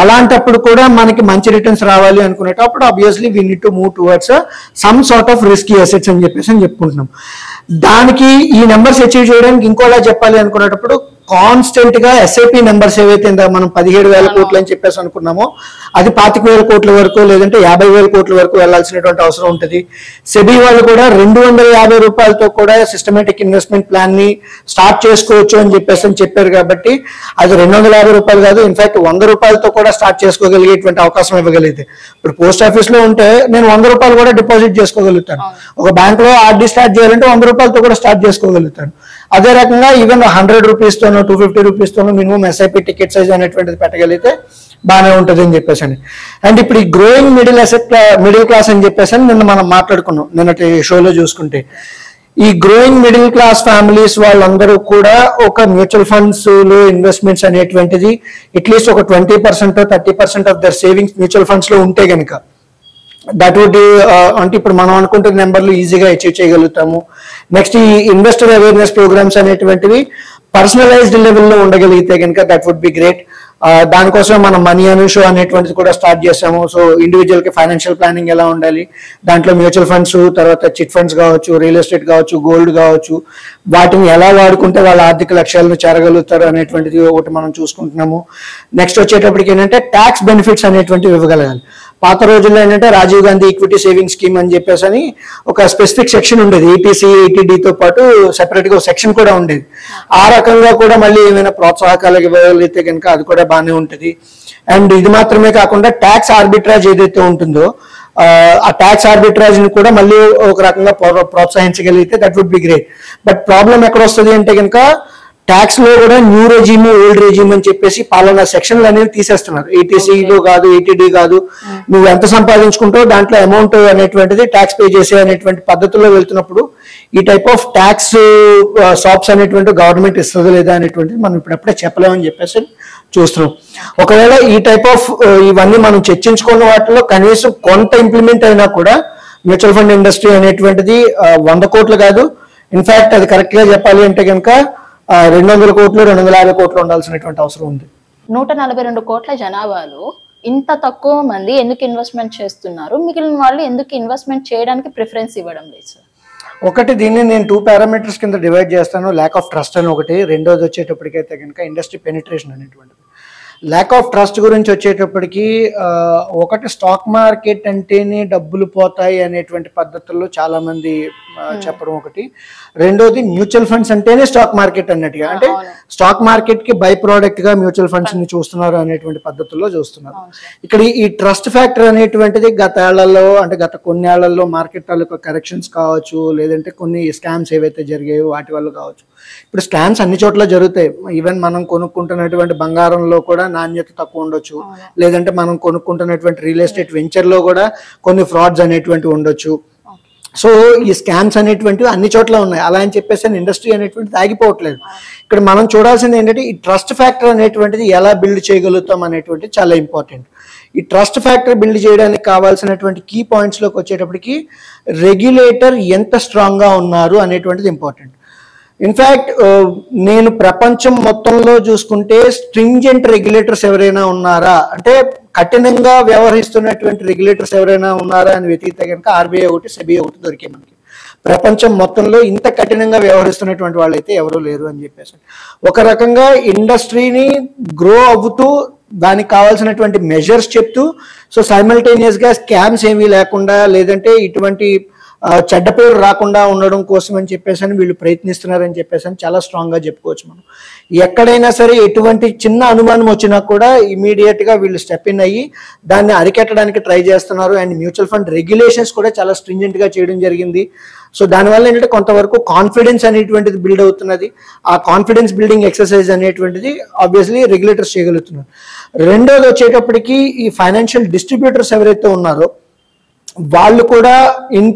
అలాంటప్పుడు కూడా మనకి మంచి రిటర్న్స్ రావాలి అనుకునేటప్పుడు obviously we need to move towards some sort of risky assets అని చెప్పేసి చెప్పుకుంటున్నాం. దానికి ఈ నెంబర్స్ అచీవ్ చేయడానికి ఇంకోలా చెప్పాలి అనుకునేటప్పుడు కాన్స్టెంట్ గా SIP నెంబర్స్ ఏవైతే మనం 17,000 కోట్లు అని చెప్పేసి అనుకున్నామో అది 25,000 కోట్ల వరకు లేదంటే 50,000 కోట్ల వరకు వెళ్లాల్సినటువంటి అవసరం ఉంటుంది. సెబీ వాళ్ళు కూడా 250 రూపాయలతో కూడా సిస్టమేటిక్ ఇన్వెస్ట్మెంట్ ప్లాన్ ని స్టార్ట్ చేసుకోవచ్చు అని చెప్పేసి చెప్పారు. కాబట్టి అది 250 రూపాయలు కాదు, ఇన్ఫాక్ట్ 100 రూపాయలతో కూడా స్టార్ట్ చేసుకోగలిగేటువంటి అవకాశం ఇవ్వగలిగితే, ఇప్పుడు పోస్ట్ ఆఫీస్ లో ఉంటే నేను 100 రూపాయలు కూడా డిపాజిట్ చేసుకోగలుగుతాను. ఒక బ్యాంక్ లో RD స్టార్ట్ చేయాలంటే 100 రూపాయలతో కూడా స్టార్ట్ చేసుకోగలుగుతాను. అదే రకంగా ఈవెన్ 100 రూపీస్తోనో 250 రూపీస్తోనో మినిమం SIP టికెట్ సైజ్ అనేటువంటిది పెట్టగలిగితే బాగానే ఉంటుంది అని చెప్పేసి. అండ్ ఇప్పుడు ఈ గ్రోయింగ్ మిడిల్ క్లాస్ అని చెప్పేసి నిన్న మనం మాట్లాడుకున్నాం నిన్నటి షోలో చూసుకుంటే, ఈ గ్రోయింగ్ మిడిల్ క్లాస్ ఫ్యామిలీస్ వాళ్ళందరూ కూడా ఒక మ్యూచువల్ ఫండ్స్ లో ఇన్వెస్ట్మెంట్స్ అనేటువంటిది అట్లీస్ట్ ఒక 20% 30% of their savings mutual funds లో ఉంటే కనుక దట్ వుడ్ అంటే ఇప్పుడు మనం అనుకుంటున్న నెంబర్లు ఈజీగా అచీవ్ చేయగలుగుతాము. నెక్స్ట్ ఈ ఇన్వెస్టర్ అవేర్నెస్ ప్రోగ్రామ్స్ అనేటువంటివి పర్సనలైజ్డ్ లెవెల్లో ఉండగలిగితే కనుక దట్ వుడ్ బి గ్రేట్. దానికోసం మనం మనీ అను షో అనేటువంటిది కూడా స్టార్ట్ చేసాము. సో ఇండివిజువల్ కి ఫైనాన్షియల్ ప్లానింగ్ ఎలా ఉండాలి, దాంట్లో మ్యూచువల్ ఫండ్స్, తర్వాత చిట్ ఫండ్స్ కావచ్చు, రియల్ ఎస్టేట్ కావచ్చు, గోల్డ్ కావచ్చు, వాటిని ఎలా వాడుకుంటే వాళ్ళ ఆర్థిక లక్ష్యాలను చేరగలుగుతారు అనేటువంటిది ఒకటి మనం చూసుకుంటున్నాము. నెక్స్ట్ వచ్చేటప్పటికి ఏంటంటే ట్యాక్స్ బెనిఫిట్స్ అనేటువంటివి ఇవ్వగలగాలి. పాత రోజుల్లో ఏంటంటే Rajiv Gandhi equity saving scheme అని చెప్పేసి అని ఒక స్పెసిఫిక్ సెక్షన్ ఉండేది, EPC 80Dతో పాటు సెపరేట్ గా ఒక సెక్షన్ కూడా ఉండేది. ఆ రకంగా కూడా మళ్ళీ ఏమైనా ప్రోత్సాహకాలు ఇవ్వగలిగితే కనుక అది కూడా బాగానే ఉంటుంది. అండ్ ఇది మాత్రమే కాకుండా ట్యాక్స్ ఆర్బిట్రాజ్ ఏదైతే ఉంటుందో ఆ ట్యాక్స్ ఆర్బిట్రాజ్ ని కూడా మళ్ళీ ఒక రకంగా ప్రోత్సహించగలిగితే that would be great. But problem ఎక్కడ వస్తుంది అంటే కనుక ట్యాక్స్ లో కూడా న్యూ రెజీమ్ ఓల్డ్ రెజీమ్ అని చెప్పేసి పాలనా సెక్షన్లు అనేవి తీసేస్తున్నారు. ఏటీసీలో కాదు, ఏటీడీ కాదు, నువ్వు ఎంత సంపాదించుకుంటావు దాంట్లో అమౌంట్ అనేటువంటిది ట్యాక్స్ పే చేసే అనేటువంటి పద్ధతుల్లో వెళ్తున్నప్పుడు ఈ టైప్ ఆఫ్ ట్యాక్స్ సాప్స్ అనేటువంటి గవర్నమెంట్ ఇస్తుందో లేదా అనేటువంటిది మనం ఇప్పుడప్పుడే చెప్పలేమని చెప్పేసి చూస్తున్నాం. ఒకవేళ ఈ టైప్ ఆఫ్ ఇవన్నీ మనం చర్చించుకున్న వాటిలో కనీసం కొంత ఇంప్లిమెంట్ అయినా కూడా మ్యూచువల్ ఫండ్ ఇండస్ట్రీ అనేటువంటిది 100 కోట్లు కాదు, ఇన్ఫాక్ట్ అది కరెక్ట్ గా చెప్పాలి అంటే కనుక 200 కోట్లు 250 కోట్లు ఉండాల్సినటువంటి అవసరం ఉంది. 142 కోట్ల జనాభాలో ఇంత తక్కువ మంది ఎందుకు ఇన్వెస్ట్మెంట్ చేస్తున్నారు, మిగిలిన వాళ్ళు ఎందుకు ఇన్వెస్ట్మెంట్ చేయడానికి ప్రిఫరెన్స్ ఇవ్వడం లేదు సార్? ఒకటి, దీన్ని నేను 2 పారామీటర్స్ కింద డివైడ్ చేస్తాను. ల్యాక్ ఆఫ్ ట్రస్ట్ అని ఒకటి, రెండోది వచ్చేటప్పటికైతే కనుక ఇండస్ట్రీ పెనిట్రేషన్ అనేటువంటిది. ల్యాక్ ఆఫ్ ట్రస్ట్ గురించి వచ్చేటప్పటికి ఒకటి, స్టాక్ మార్కెట్ అంటేనే డబ్బులు పోతాయి అనేటువంటి పద్ధతుల్లో చాలా మంది చెప్పడం ఒకటి. రెండోది, మ్యూచువల్ ఫండ్స్ అంటేనే స్టాక్ మార్కెట్ అన్నట్టుగా, అంటే స్టాక్ మార్కెట్ కి బై ప్రోడక్ట్ గా మ్యూచువల్ ఫండ్స్ ని చూస్తున్నారు అనేటువంటి పద్ధతుల్లో చూస్తున్నారు. ఇక్కడ ఈ ట్రస్ట్ ఫ్యాక్టర్ అనేటువంటిది గత కొన్ని ఏళ్లలో మార్కెట్ తాలూకా కరెక్షన్స్ కావచ్చు, లేదంటే కొన్ని స్కామ్స్ ఏవైతే జరిగాయో వాటి వల్ల కావచ్చు. ఇప్పుడు స్కామ్స్ అన్ని చోట్ల జరుగుతాయి. ఈవెన్ మనం కొనుక్కుంటున్నటువంటి బంగారంలో కూడా నాణ్యత తక్కువ ఉండొచ్చు, లేదంటే మనం కొనుక్కుంటున్నటువంటి రియల్ ఎస్టేట్ వెంచర్ లో కూడా కొన్ని ఫ్రాడ్స్ అనేటువంటివి ఉండొచ్చు. సో ఈ స్కామ్స్ అనేటువంటివి అన్ని చోట్ల ఉన్నాయి. అలా అని చెప్పేసి ఇండస్ట్రీ అనేటువంటిది ఆగిపోవట్లేదు. ఇక్కడ మనం చూడాల్సింది ఏంటంటే ఈ ట్రస్ట్ ఫ్యాక్టర్ అనేటువంటిది ఎలా బిల్డ్ చేయగలుగుతాం అనేటువంటిది చాలా ఇంపార్టెంట్. ఈ ట్రస్ట్ ఫ్యాక్టర్ బిల్డ్ చేయడానికి కావాల్సినటువంటి కీ పాయింట్స్ లోకి వచ్చేటప్పటికి రెగ్యులేటర్ ఎంత స్ట్రాంగ్ గా ఉన్నారు అనేటువంటిది ఇంపార్టెంట్. ఇన్ఫ్యాక్ట్ నేను ప్రపంచం మొత్తంలో చూసుకుంటే స్ట్రింజెంట్ రెగ్యులేటర్స్ ఎవరైనా ఉన్నారా అంటే కఠినంగా వ్యవహరిస్తున్నటువంటి రెగ్యులేటర్స్ ఎవరైనా ఉన్నారా అని వెతికితే కనుక ఆర్బీఐ ఒకటి, సెబీ ఒకటి దొరికే మనకి. ప్రపంచం మొత్తంలో ఇంత కఠినంగా వ్యవహరిస్తున్నటువంటి వాళ్ళు అయితే ఎవరూ లేరు అని చెప్పేసి ఒక రకంగా ఇండస్ట్రీని గ్రో అవుతూ దానికి కావాల్సినటువంటి మెజర్స్ చెప్తూ, సో సైమల్టేనియస్ గా స్కామ్స్ ఏమీ లేకుండా, లేదంటే ఇటువంటి చెడ్డ పేరు రాకుండా ఉండడం కోసం అని చెప్పేసి వీళ్ళు ప్రయత్నిస్తున్నారని చెప్పేసి చాలా స్ట్రాంగ్ గా చెప్పుకోవచ్చు. మనం ఎక్కడైనా సరే ఎటువంటి చిన్న అనుమానం వచ్చినా కూడా ఇమీడియట్ గా వీళ్ళు స్టెప్ ఇన్ అయ్యి దాన్ని అరికెట్టడానికి ట్రై చేస్తున్నారు. అండ్ మ్యూచువల్ ఫండ్ రెగ్యులేషన్స్ కూడా చాలా స్ట్రింజెంట్ గా చేయడం జరిగింది. సో దానివల్ల ఏంటంటే కొంతవరకు కాన్ఫిడెన్స్ అనేటువంటిది బిల్డ్ అవుతున్నది. ఆ కాన్ఫిడెన్స్ బిల్డింగ్ ఎక్సర్సైజ్ అనేటువంటిది ఆబ్వియస్లీ రెగ్యులేటర్స్ చేయగలుగుతున్నారు. రెండోది వచ్చేటప్పటికి ఈ ఫైనాన్షియల్ డిస్ట్రిబ్యూటర్స్ ఎవరైతే ఉన్నారో వాళ్ళు కూడా ఇన్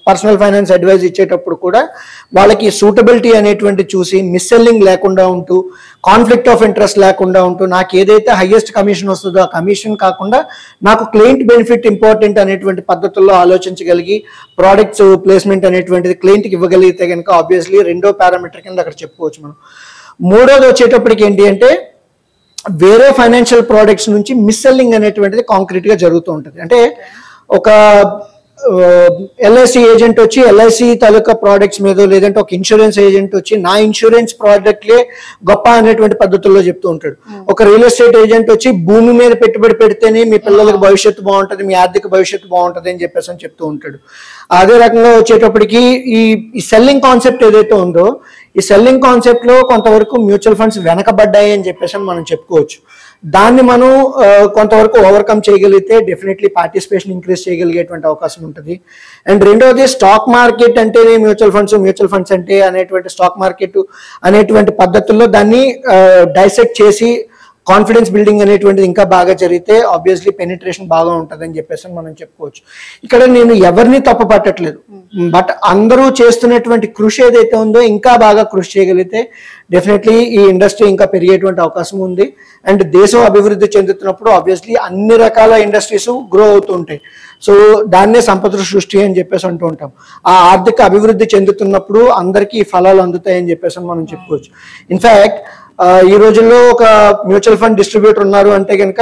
పర్సనల్ ఫైనాన్స్ అడ్వైజ్ ఇచ్చేటప్పుడు కూడా వాళ్ళకి సూటబిలిటీ అనేటువంటి చూసి మిస్సెల్లింగ్ లేకుండా ఉంటూ, కాన్ఫ్లిక్ట్ ఆఫ్ ఇంట్రెస్ట్ లేకుండా ఉంటూ, నాకు ఏదైతే హైయెస్ట్ కమిషన్ వస్తుందో ఆ కమిషన్ కాకుండా నాకు క్లయింట్ బెనిఫిట్ ఇంపార్టెంట్ అనేటువంటి పద్ధతుల్లో ఆలోచించగలిగి ప్రోడక్ట్స్ ప్లేస్మెంట్ అనేటువంటిది క్లయింట్కి ఇవ్వగలిగితే కనుక ఆబ్వియస్లీ రెండో పారామీటర్ కింద అక్కడ చెప్పుకోవచ్చు మనం. మూడోది వచ్చేటప్పటికి ఏంటి అంటే వేరే ఫైనాన్షియల్ ప్రోడక్ట్స్ నుంచి మిస్సెల్లింగ్ అనేటువంటిది కాంక్రీట్ గా జరుగుతూ ఉంటుంది. అంటే ఒక ఎల్ఐసి ఏజెంట్ వచ్చి ఎల్ఐసి తాలూకా ప్రోడక్ట్స్ మీద, లేదంటే ఒక ఇన్సూరెన్స్ ఏజెంట్ వచ్చి నా ఇన్సూరెన్స్ ప్రోడక్ట్లే గొప్ప అనేటువంటి పద్ధతుల్లో చెప్తూ ఉంటాడు. ఒక రియల్ ఎస్టేట్ ఏజెంట్ వచ్చి భూమి మీద పెట్టుబడి పెడితేనే మీ పిల్లలకు భవిష్యత్తు బాగుంటుంది, మీ ఆర్థిక భవిష్యత్తు బాగుంటుంది అని చెప్పేసి అని చెప్తూ ఉంటాడు. అదే రకంగా వచ్చేటప్పటికి ఈ సెల్లింగ్ కాన్సెప్ట్ ఏదైతే ఉందో ఈ సెల్లింగ్ కాన్సెప్ట్ లో కొంతవరకు మ్యూచువల్ ఫండ్స్ వెనకబడ్డాయి అని చెప్పేసి మనం చెప్పుకోవచ్చు. దాన్ని మనం కొంతవరకు ఓవర్కమ్ చేయగలిగితే డెఫినెట్లీ పార్టిసిపేషన్ ఇంక్రీజ్ చేయగలిగేటువంటి అవకాశం ఉంటుంది. అండ్ రెండవది స్టాక్ మార్కెట్ అంటేనే మ్యూచువల్ ఫండ్స్ అంటే అనేటువంటి స్టాక్ మార్కెట్ అనేటువంటి పద్ధతుల్లో దాన్ని డైసెక్ట్ చేసి కాన్ఫిడెన్స్ బిల్డింగ్ అనేటువంటిది ఇంకా బాగా జరిగితే ఆబ్వియస్లీ పెనిట్రేషన్ బాగా ఉంటుందని చెప్పేసి మనం చెప్పుకోవచ్చు. ఇక్కడ నేను ఎవరిని తప్పు పట్టట్లేదు, బట్ అందరూ చేస్తున్నటువంటి కృషి ఏదైతే ఉందో ఇంకా బాగా కృషి చేయగలిగితే డెఫినెట్లీ ఈ ఇండస్ట్రీ ఇంకా పెరిగేటువంటి అవకాశం ఉంది. అండ్ దేశం అభివృద్ధి చెందుతున్నప్పుడు ఆబ్వియస్లీ అన్ని రకాల ఇండస్ట్రీస్ గ్రో అవుతూ ఉంటాయి. సో దాన్నే సంపద సృష్టి అని చెప్పేసి అంటూ ఉంటాం. ఆ ఆర్థిక అభివృద్ధి చెందుతున్నప్పుడు అందరికీ ఫలాలు అందుతాయని చెప్పేసి మనం చెప్పుకోవచ్చు. ఇన్ఫాక్ట్ ఈ రోజుల్లో ఒక మ్యూచువల్ ఫండ్ డిస్ట్రిబ్యూటర్ ఉన్నారు అంటే కనుక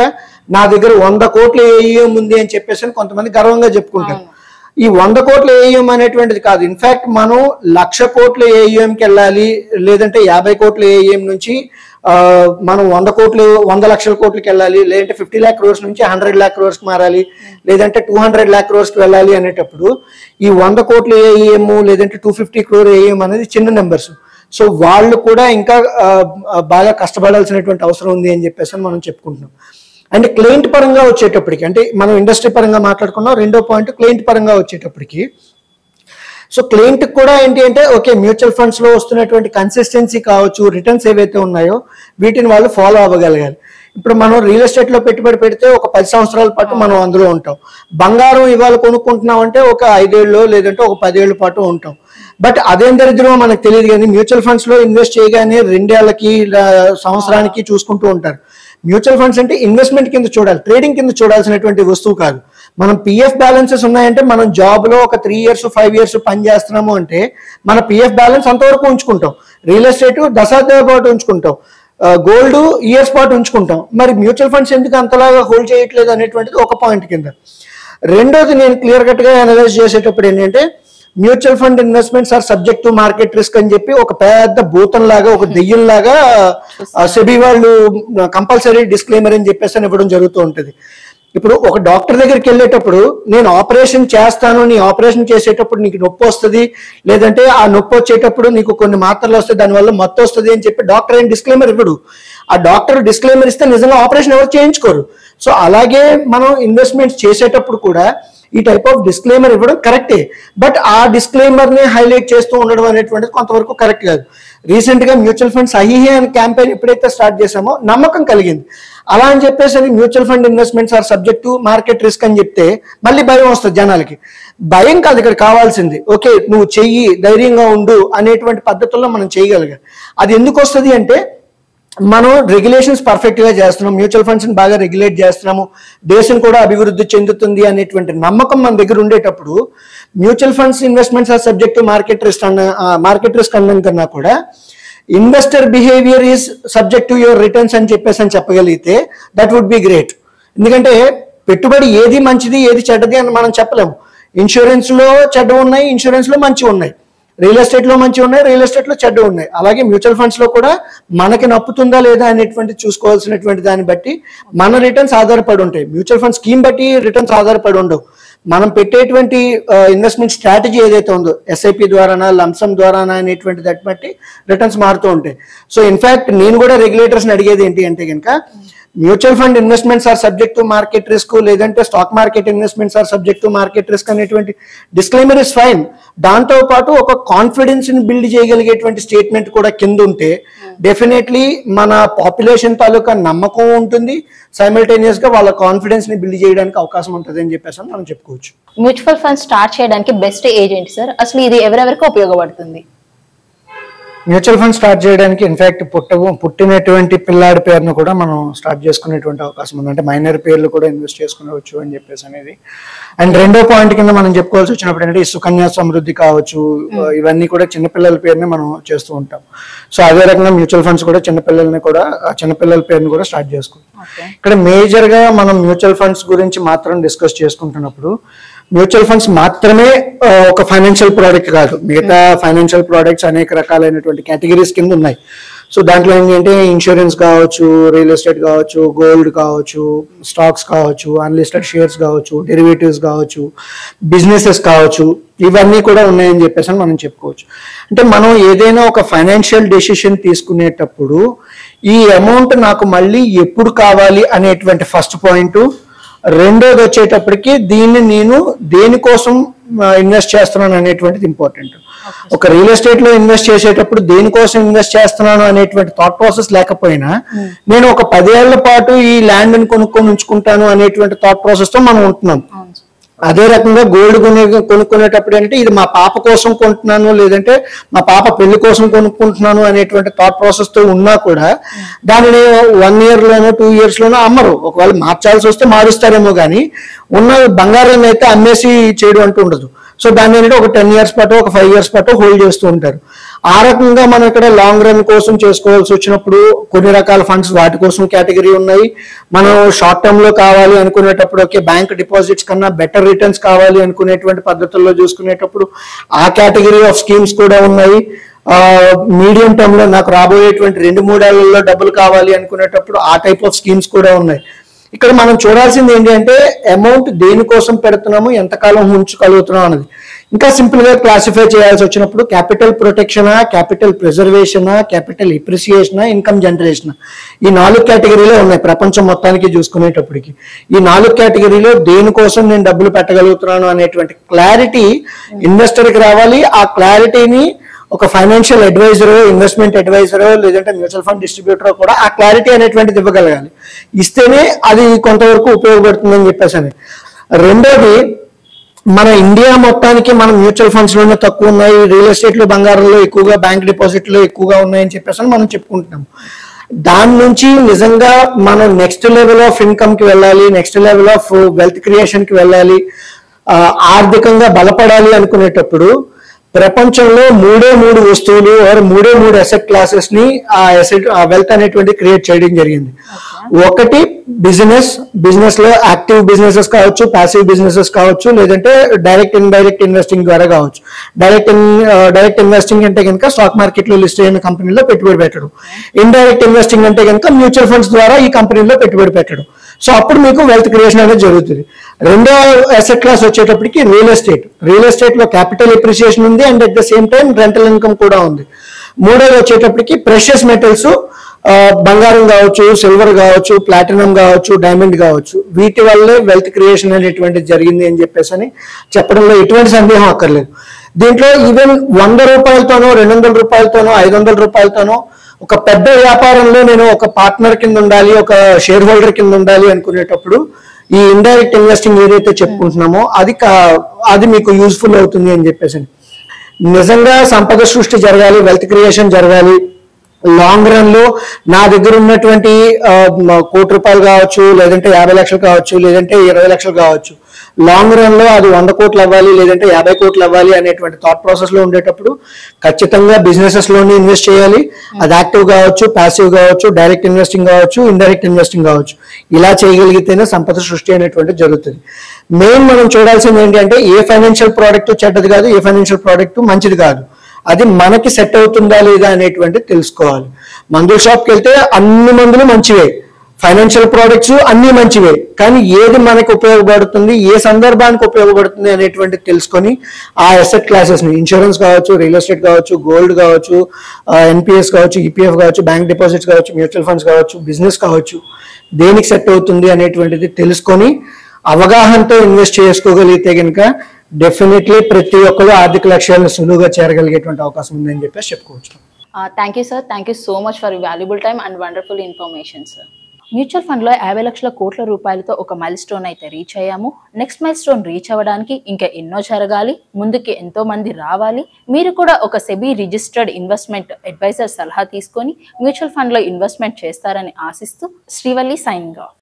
నా దగ్గర 100 కోట్ల ఏఈఎం ఉంది అని చెప్పేసి కొంతమంది గర్వంగా చెప్పుకుంటారు. ఈ 100 కోట్ల ఏఈఎం అనేటువంటిది కాదు, ఇన్ఫాక్ట్ మనం 1,00,000 కోట్ల ఏఈఎంకి వెళ్ళాలి, లేదంటే 50 కోట్ల ఏఈఎం నుంచి మనం 100 లక్షల కోట్లకి వెళ్ళాలి, లేదంటే 50 lakh crores నుంచి 100 lakh crores కి మారాలి, లేదంటే 200 lakh crores కి వెళ్ళాలి అనేటప్పుడు ఈ 100 కోట్ల ఏఈఎం లేదంటే 250 crore ఏఈఎం అనేది చిన్న నెంబర్స్. సో వాళ్ళు కూడా ఇంకా బాగా కష్టపడాల్సినటువంటి అవసరం ఉంది అని చెప్పేసి మనం చెప్పుకుంటున్నాం. అండ్ క్లయింట్ పరంగా వచ్చేటప్పటికి, అంటే మనం ఇండస్ట్రీ పరంగా మాట్లాడుకున్నాం, రెండో పాయింట్ క్లయింట్ పరంగా వచ్చేటప్పటికి సో క్లయింట్ కూడా ఏంటి అంటే ఓకే మ్యూచువల్ ఫండ్స్ లో వస్తున్నటువంటి కన్సిస్టెన్సీ కావచ్చు, రిటర్న్స్ ఏవైతే ఉన్నాయో వీటిని వాళ్ళు ఫాలో అవ్వగలగాలి. ఇప్పుడు మనం రియల్ ఎస్టేట్ లో పెట్టుబడి పెడితే ఒక 10 సంవత్సరాల పాటు మనం అందులో ఉంటాం. బంగారం ఇవాళ కొనుక్కుంటున్నాం అంటే ఒక 5 ఏళ్ళు లేదంటే ఒక 10 ఏళ్ళ పాటు ఉంటాం. బట్ అదేం దరిద్రమో మనకు తెలియదు, కానీ మ్యూచువల్ ఫండ్స్ లో ఇన్వెస్ట్ చేయగానే 2 ఏళ్ళకి సంవత్సరానికి చూసుకుంటూ ఉంటారు. మ్యూచువల్ ఫండ్స్ అంటే ఇన్వెస్ట్మెంట్ కింద చూడాలి, ట్రేడింగ్ కింద చూడాల్సినటువంటి వస్తువు కాదు. మనం పిఎఫ్ బ్యాలెన్సెస్ ఉన్నాయంటే మనం జాబ్ లో ఒక 3 years 5 years పని చేస్తున్నాము అంటే మన పిఎఫ్ బ్యాలెన్స్ అంతవరకు ఉంచుకుంటాం. రియల్ ఎస్టేట్ దశాబ్దాల పాటు ఉంచుకుంటాం, గోల్డ్ ఇయర్స్ పాటు ఉంచుకుంటాం. మరి మ్యూచువల్ ఫండ్స్ ఎందుకు అంతలాగా హోల్డ్ చేయట్లేదు అనేటువంటిది ఒక పాయింట్ కింద. రెండోది నేను క్లియర్ కట్ గా అనలైజ్ చేసేటప్పుడు ఏంటంటే mutual fund investments are subject to market risk అని చెప్పి ఒక పెద్ద భూతం లాగా, ఒక దెయ్యం లాగా సెబీ వాళ్ళు కంపల్సరీ డిస్క్లైమర్ అని చెప్పేసి అని ఇవ్వడం జరుగుతూ ఉంటుంది. ఇప్పుడు ఒక డాక్టర్ దగ్గరికి వెళ్ళేటప్పుడు నేను ఆపరేషన్ చేస్తాను, నీ ఆపరేషన్ చేసేటప్పుడు నీకు నొప్పి వస్తుంది, లేదంటే ఆ నొప్పి వచ్చేటప్పుడు నీకు కొన్ని మాత్రలు వస్తాయి, దానివల్ల మొత్తం వస్తుంది అని చెప్పి డాక్టర్ ఏం డిస్క్లైమర్ ఇవ్వడు. ఆ డాక్టర్ డిస్క్లైమర్ ఇస్తే నిజంగా ఆపరేషన్ ఎవరు చేయించుకోరు. సో అలాగే మనం ఇన్వెస్ట్మెంట్స్ చేసేటప్పుడు కూడా ఈ టైప్ ఆఫ్ డిస్క్లైమర్ ఇవ్వడం కరెక్టే, బట్ ఆ డిస్క్లైమర్ ని హైలైట్ చేస్తూ ఉండడం అనేటువంటిది కొంతవరకు కరెక్ట్ కాదు. రీసెంట్ గా మ్యూచువల్ ఫండ్ సహీహే అనే క్యాంపెయిన్ ఎప్పుడైతే స్టార్ట్ చేసామో నమ్మకం కలిగింది. అలా అని చెప్పేసి mutual fund investments are subject to market risk అని చెప్తే మళ్ళీ భయం వస్తుంది జనాలకి. భయం కాదు ఇక్కడ కావాల్సింది, ఓకే నువ్వు చెయ్యి, ధైర్యంగా ఉండు అనేటువంటి పద్ధతుల్లో మనం చేయగలిగాం. అది ఎందుకు వస్తుంది అంటే మనం రెగ్యులేషన్స్ పర్ఫెక్ట్ గా చేస్తున్నాం, మ్యూచువల్ ఫండ్స్ ని బాగా రెగ్యులేట్ చేస్తున్నాము, దేశం కూడా అభివృద్ధి చెందుతుంది అనేటువంటి నమ్మకం మన దగ్గర ఉండేటప్పుడు mutual funds investments are subject to market risk అన్నం కన్నా కూడా investor behaviour is subject to your returns అని చెప్పేసి చెప్పగలిగితే దట్ వుడ్ బి గ్రేట్. ఎందుకంటే పెట్టుబడి ఏది మంచిది ఏది చెడ్డది అని మనం చెప్పలేము. ఇన్సూరెన్స్ లో చెడ్డ ఉన్నాయి, ఇన్సూరెన్స్ లో మంచి ఉన్నాయి, రియల్ ఎస్టేట్ లో మంచి ఉన్నాయి, రియల్ ఎస్టేట్ లో చెడ్డ ఉన్నాయి. అలాగే మ్యూచువల్ ఫండ్స్ లో కూడా మనకి నప్పుతుందా లేదా అనేటువంటి చూసుకోవాల్సినటువంటి దాన్ని బట్టి మన రిటర్న్స్ ఆధారపడి ఉంటాయి. మ్యూచువల్ ఫండ్ స్కీమ్ బట్టి రిటర్న్స్ ఆధారపడి ఉండవు. మనం పెట్టేటువంటి ఇన్వెస్ట్మెంట్ స్ట్రాటజీ ఏదైతే ఉందో ఎస్ఐపి ద్వారానా లంసమ్ ద్వారానా అనేటువంటి దాన్ని బట్టి రిటర్న్స్ మారుతూ ఉంటాయి. సో ఇన్ఫాక్ట్ నేను కూడా రెగ్యులేటర్స్ అడిగేది ఏంటి అంటే కనుక mutual fund investments are subject to market risk, లేదంటే stock market investments are subject to market risk అనేటువంటి డిస్క్లైమర్ ఇస్ ఫైన్. దాంతో పాటు ఒక కాన్ఫిడెన్స్ ని బిల్డ్ చేయగలిగేటువంటి స్టేట్మెంట్ కూడా కింద ఉంటే డెఫినెట్లీ మన పాపులేషన్ తాలూకా నమ్మకం ఉంటుంది, సైమల్టేనియస్ గా వాళ్ళ కాన్ఫిడెన్స్ ని బిల్డ్ చేయడానికి అవకాశం ఉంటుంది అని చెప్పేసి మనం చెప్పుకోవచ్చు. మ్యూచువల్ ఫండ్ స్టార్ట్ చేయడానికి బెస్ట్ ఏజ్ ఏంటి సార్? అసలు ఇది ఎవరెవరికి ఉపయోగపడుతుంది? మ్యూచువల్ ఫండ్ స్టార్ట్ చేయడానికి ఇన్ఫాక్ట్ పుట్టినటువంటి పిల్లాడి పేరును కూడా మనం స్టార్ట్ చేసుకునేటువంటి అవకాశం ఉంది. అంటే మైనర్ పేర్లు కూడా ఇన్వెస్ట్ చేసుకునేవచ్చు అని చెప్పేసి అనేది. అండ్ రెండో పాయింట్ కింద మనం చెప్పుకోవాల్సి వచ్చినప్పుడు ఏంటంటే ఈ సుకన్య సమృద్ధి కావచ్చు, ఇవన్నీ కూడా చిన్నపిల్లల పేరుని మనం చేస్తూ ఉంటాం. సో అదే రకంగా మ్యూచువల్ ఫండ్స్ కూడా చిన్నపిల్లల పేరుని కూడా స్టార్ట్ చేసుకుంటాం. ఇక్కడ మేజర్ గా మనం మ్యూచువల్ ఫండ్స్ గురించి మాత్రం డిస్కస్ చేసుకుంటున్నప్పుడు మ్యూచువల్ ఫండ్స్ మాత్రమే ఒక ఫైనాన్షియల్ ప్రోడక్ట్ కాదు, మిగతా ఫైనాన్షియల్ ప్రోడక్ట్స్ అనేక రకాలైనటువంటి కేటగిరీస్ కింద ఉన్నాయి. సో దాంట్లో ఏంటంటే ఇన్సూరెన్స్ కావచ్చు, రియల్ ఎస్టేట్ కావచ్చు, గోల్డ్ కావచ్చు, స్టాక్స్ కావచ్చు, అన్లిస్టెడ్ షేర్స్ కావచ్చు, డెరివేటివ్స్ కావచ్చు, బిజినెసెస్ కావచ్చు, ఇవన్నీ కూడా ఉన్నాయని చెప్పేసి మనం చెప్పుకోవచ్చు. అంటే మనం ఏదైనా ఒక ఫైనాన్షియల్ డెసిషన్ తీసుకునేటప్పుడు ఈ అమౌంట్ నాకు మళ్ళీ ఎప్పుడు కావాలి అనేటువంటి ఫస్ట్ పాయింట్. రెండోది వచ్చేటప్పటికి దీన్ని నేను దేనికోసం ఇన్వెస్ట్ చేస్తున్నాను అనేటువంటిది ఇంపార్టెంట్. ఒక రియల్ ఎస్టేట్ లో ఇన్వెస్ట్ చేసేటప్పుడు దేనికోసం ఇన్వెస్ట్ చేస్తున్నాను అనేటువంటి థాట్ ప్రాసెస్ లేకపోయినా నేను ఒక 10 ఏళ్ల పాటు ఈ ల్యాండ్ ని కొనుక్కొని ఉంచుకుంటాను అనేటువంటి థాట్ ప్రాసెస్ తో మనం ఉంటున్నాం. అదే రకంగా గోల్డ్ కొనుక్కునేటప్పుడు ఏంటంటే ఇది మా పాప కోసం కొంటున్నాను, లేదంటే మా పాప పెళ్లి కోసం కొనుక్కుంటున్నాను అనేటువంటి థాట్ ప్రాసెస్ తో ఉన్నా కూడా దానిని 1 year లోనో 2 years లోనో అమ్మరు. ఒకవేళ మార్చాల్సి వస్తే మారుస్తారేమో కానీ ఉన్న బంగారాన్ని అయితే అమ్మేసి చేయడం అంటూ ఉండదు. సో దాన్ని ఏంటంటే ఒక 10 years పాటు, ఒక 5 years పాటు హోల్డ్ చేస్తూ ఉంటారు. ఆ రకంగా మనం ఇక్కడ లాంగ్ రన్ కోసం చేసుకోవాల్సి వచ్చినప్పుడు కొన్ని రకాల ఫండ్స్ వాటి కోసం కేటగిరీ ఉన్నాయి. మనం షార్ట్ టర్మ్ లో కావాలి అనుకునేటప్పుడు ఓకే బ్యాంక్ డిపాజిట్స్ కన్నా బెటర్ రిటర్న్స్ కావాలి అనుకునేటువంటి పద్ధతుల్లో చూసుకునేటప్పుడు ఆ కేటగిరీ ఆఫ్ స్కీమ్స్ కూడా ఉన్నాయి. మీడియం టర్మ్ లో నాకు రాబోయేటువంటి 2-3 ఏళ్లలో డబ్బులు కావాలి అనుకునేటప్పుడు ఆ టైప్ ఆఫ్ స్కీమ్స్ కూడా ఉన్నాయి. ఇక్కడ మనం చూడాల్సింది ఏంటి అంటే అమౌంట్ దేనికోసం పెడుతున్నాము, ఎంతకాలం ఉంచగలుగుతున్నాం అన్నది. ఇంకా సింపుల్ గా క్లాసిఫై చేయాల్సి వచ్చినప్పుడు క్యాపిటల్ ప్రొటెక్షనా, క్యాపిటల్ ప్రిజర్వేషనా, క్యాపిటల్ ఎప్రిసియేషనా, ఇన్కమ్ జనరేషన్, ఈ 4 కేటగిరీలో ఉన్నాయి ప్రపంచం మొత్తానికి చూసుకునేటప్పటికి. ఈ 4 కేటగిరీలో దేనికోసం నేను డబ్బులు పెట్టగలుగుతున్నాను అనేటువంటి క్లారిటీ ఇన్వెస్టర్కి రావాలి. ఆ క్లారిటీని ఒక ఫైనాన్షియల్ అడ్వైజరో, ఇన్వెస్ట్మెంట్ అడ్వైజరో, లేదంటే మ్యూచువల్ ఫండ్ డిస్ట్రిబ్యూటర్ కూడా ఆ క్లారిటీ అనేటువంటిది ఇవ్వగలగాలి. ఇస్తేనే అది కొంతవరకు ఉపయోగపడుతుందని చెప్పేసి అని. రెండోది, మన ఇండియా మొత్తానికి మనం మ్యూచువల్ ఫండ్స్ లోనే తక్కువ ఉన్నాయి, రియల్ ఎస్టేట్ లో, బంగారంలో ఎక్కువగా, బ్యాంక్ డిపాజిట్లో ఎక్కువగా ఉన్నాయని చెప్పేసి మనం చెప్పుకుంటున్నాం. దాని నుంచి నిజంగా మనం నెక్స్ట్ లెవెల్ ఆఫ్ ఇన్కమ్ కి వెళ్ళాలి, next level of wealth creation కి వెళ్ళాలి, ఆర్థికంగా బలపడాలి అనుకునేటప్పుడు ప్రపంచంలో 3 వస్తువులు ఆర్ 3 అసెట్ క్లాసెస్ ని ఆ వెల్త్ అనేటువంటి క్రియేట్ చేయడం జరిగింది. ఒకటి బిజినెస్ లో యాక్టివ్ బిజినెసెస్ కావచ్చు, ప్యాసివ్ బిజినెసెస్ కావచ్చు, లేదంటే డైరెక్ట్ ఇండైరెక్ట్ ఇన్వెస్టింగ్ ద్వారా కావచ్చు. డైరెక్ట్ ఇన్వెస్టింగ్ అంటే కనుక స్టాక్ మార్కెట్ లో లిస్ట్ అయిన కంపెనీలో పెట్టుబడి పెట్టడం. ఇండైరెక్ట్ ఇన్వెస్టింగ్ అంటే కనుక మ్యూచువల్ ఫండ్స్ ద్వారా ఈ కంపెనీలో పెట్టుబడి పెట్టడం. సో అప్పుడు మీకు వెల్త్ క్రియేషన్ అనేది జరుగుతుంది. రెండో అసెట్ క్లాస్ వచ్చేటప్పటికి రియల్ ఎస్టేట్ లో క్యాపిటల్ ఎప్రిసియేషన్ ఉంది and at the same time rental income కూడా ఉంది. మూడోది వచ్చేటప్పటికి ప్రెషియస్ మెటల్స్, బంగారం కావచ్చు, సిల్వర్ కావచ్చు, ప్లాటినం కావచ్చు, డైమండ్ కావచ్చు, వీటి వల్లే వెల్త్ క్రియేషన్ అనేటువంటిది జరిగింది అని చెప్పేసి అని చెప్పడంలో ఎటువంటి సందేహం అక్కర్లేదు. దీంట్లో ఈవెన్ 100 రూపాయలతోనో, 200 రూపాయలతోనో, 500 రూపాయలతోనో ఒక పెద్ద వ్యాపారంలో నేను ఒక పార్ట్నర్ కింద ఉండాలి, ఒక షేర్ హోల్డర్ కింద ఉండాలి అనుకునేటప్పుడు ఈ ఇండైరెక్ట్ ఇన్వెస్టింగ్ ఏదైతే చెప్పుకుంటున్నామో అది మీకు యూస్ఫుల్ అవుతుంది అని చెప్పేసి. నిజంగా సంపద సృష్టి జరగాలి, వెల్త్ క్రియేషన్ జరగాలి, లాంగ్ రన్ లో నా దగ్గర ఉన్నటువంటి ₹1,00,00,000 కావచ్చు, లేదంటే 50 లక్షలు కావచ్చు, లేదంటే 20 లక్షలు కావచ్చు, లాంగ్ రన్ లో అది 100 కోట్లు అవ్వాలి, లేదంటే 50 కోట్లు అవ్వాలి అనేటువంటి థాట్ ప్రాసెస్ లో ఉండేటప్పుడు ఖచ్చితంగా బిజినెసెస్ లోనే ఇన్వెస్ట్ చేయాలి. అది యాక్టివ్ కావచ్చు, ప్యాసివ్ కావచ్చు, డైరెక్ట్ ఇన్వెస్టింగ్ కావచ్చు, ఇండైరెక్ట్ ఇన్వెస్టింగ్ కావచ్చు. ఇలా చేయగలిగితేనే సంపద సృష్టి అనేటువంటి జరుగుతుంది. మెయిన్ మనం చూడాల్సింది ఏంటంటే ఏ ఫైనాన్షియల్ ప్రోడక్ట్ చెడ్డది కాదు, ఏ ఫైనాన్షియల్ ప్రోడక్ట్ మంచిది కాదు, అది మనకి సెట్ అవుతుందా లేదా అనేటువంటిది తెలుసుకోవాలి. మందుల షాప్కి వెళ్తే అన్ని మందులు మంచివే, ఫైనాన్షియల్ ప్రోడక్ట్స్ అన్ని మంచివే, కానీ ఏది మనకి ఉపయోగపడుతుంది, ఏ సందర్భానికి ఉపయోగపడుతుంది అనేటువంటిది తెలుసుకొని ఆ అసెట్ క్లాసెస్ ని, ఇన్సూరెన్స్ కావచ్చు, రియల్ ఎస్టేట్ కావచ్చు, గోల్డ్ కావచ్చు, ఎన్పిఎస్ కావచ్చు, ఈపీఎఫ్ కావచ్చు, బ్యాంక్ డిపాజిట్స్ కావచ్చు, మ్యూచువల్ ఫండ్స్ కావచ్చు, బిజినెస్ కావచ్చు, దేనికి సెట్ అవుతుంది అనేటువంటిది తెలుసుకొని అవగాహనతో ఇన్వెస్ట్ చేసుకోగలిగితే కనుక డెఫినెట్లీ ప్రతి ఒక్కరు ఆర్థిక లక్ష్యాలను సులువుగా చేరగలిగేటువంటి అవకాశం ఉందని చెప్పేసి చెప్పుకోవచ్చు. Thank you sir, thank you so much for valuable time and wonderful information sir. Mutual ఫండ్లో 50 లక్షల కోట్ల రూపాయలతో ఒక మైల్ స్టోన్ అయితే రీచ్ అయ్యాము. నెక్స్ట్ మైల్ స్టోన్ రీచ్ అవ్వడానికి ఇంకా ఎన్నో జరగాలి, ముందుకి ఎంతో మంది రావాలి. మీరు కూడా ఒక సెబీ రిజిస్టర్డ్ ఇన్వెస్ట్మెంట్ అడ్వైజర్ సలహా తీసుకొని మ్యూచువల్ ఫండ్లో ఇన్వెస్ట్మెంట్ చేస్తారని ఆశిస్తూ శ్రీవల్లి సైనింగ్ ఆఫ్.